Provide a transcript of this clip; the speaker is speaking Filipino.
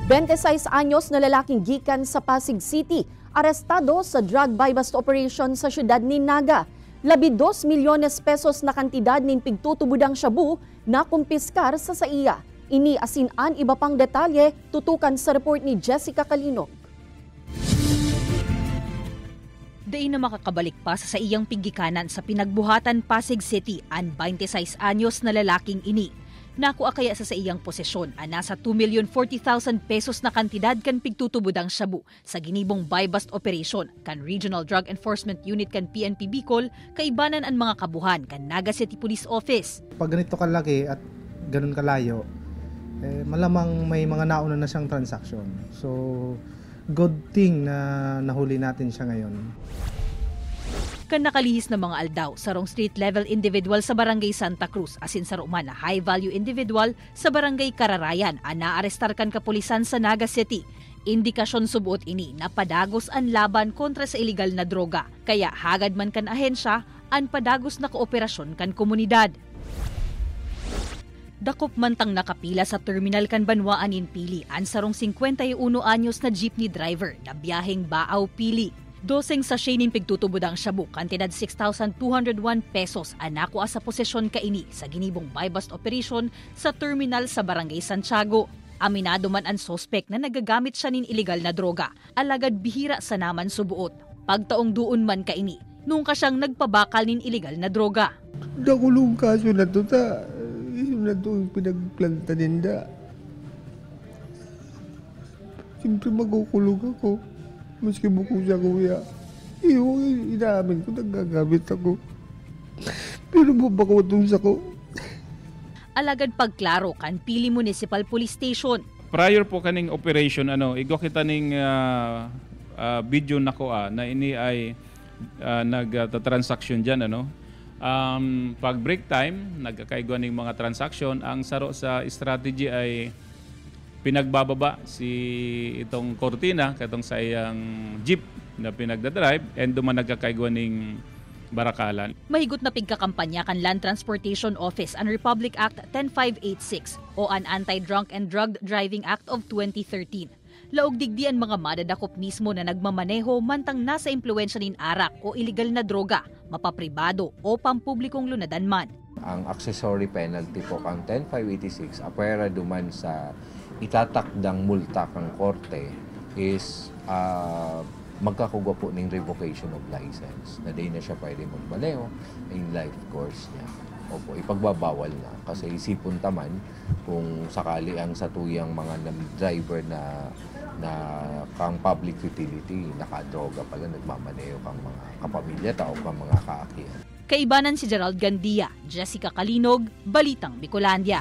26 anyos na lalaking gikan sa Pasig City, arestado sa drug buy-bust operation sa syudad ni Naga. 12 milyones pesos na kantidad nin pigtutubudang shabu na kumpiskar sa saiya. Ini asinan iba pang detalye, tutukan sa report ni Jessica Calinog. Dain na makakabalik pa sa iyang pigikanan sa pinagbuhatan Pasig City ang 26 anyos na lalaking ini. Nakuha kaya sa iyang posisyon ang nasa 2,040,000 pesos na kantidad kan pigtutubudang shabu sa ginibong buy-bust operation kan Regional Drug Enforcement Unit kan PNP Bicol kaibanan ang mga kabuhan kan Naga City Police Office. Pag ganito kalaki at ganun kalayo, malamang may mga nauna na siyang transaksyon. So, good thing na nahuli natin siya ngayon. Kan nakalihis na mga aldaw sa rong street level individual sa Barangay Santa Cruz asin sa ruman na high value individual sa Barangay Kararayan ang naarestar kan kapulisan sa Naga City. Indikasyon subuot ini na padagos ang laban kontra sa iligal na droga kaya hagad man kan ahensya ang padagos na kooperasyon kan komunidad. Dakop mantang nakapila sa terminal kan Banwaan in Pili ang sarong 51 anyos na jeepney driver na biyaheng Baaw Pili. Doseng sa sinin pigtutubudang shabu kantidad 6,201 pesos ang nakuha sa posisyon kaini sa ginibong buy-bust operation sa terminal sa Barangay Santiago. Aminado man ang sospek na nagagamit siya nin iligal na droga, alagad bihira sa naman subuot. Pagtaong duon man kaini, nung ka siyang nagpabakal nin iligal na droga. Nakulong kaso na to ta. Yun na to yung pinagplanta ninda. Siyempre magkukulong ako. Maski buko siya kuya. Inaamin ko, nagagamit ako. Pero mabakutungs ako. Alagad pagklaro kan Pili Municipal Police Station. Prior po kaning operation, igo kita ning video nako na ini ay nagtatransaction dyan. Pag break time, nagkakaigwa ng mga transaction. Ang saro sa strategy ay pinagbababa si itong kortina katong sa iyang jeep na pinagdadrive and duman nagkakaigwa ng barakalan. Mahigot na pigkakampanya kan Land Transportation Office ang Republic Act 10586 o ang Anti-Drunk and Drug Driving Act of 2013. Laog digdi ang mga madadakop mismo na nagmamaneho mantang nasa impluwensya nin arak o iligal na droga, mapapribado o pampublikong lunadan man. Ang accessory penalty po kang 10586 apwera duman sa itatakdang multa kang korte is magkakugwa po ng revocation of license na di na siya pwede magmaneho in life course niya. Opo, ipagbabawal na kasi isipon taman kung sakali ang satuyang mga driver na kang public utility nakadroga pala nagmamaneho kang mga kapamilya tao kang mga kaakihan. Kaibanan si Gerald Gandia, Jessica Calinog, Balitang Bicolandia.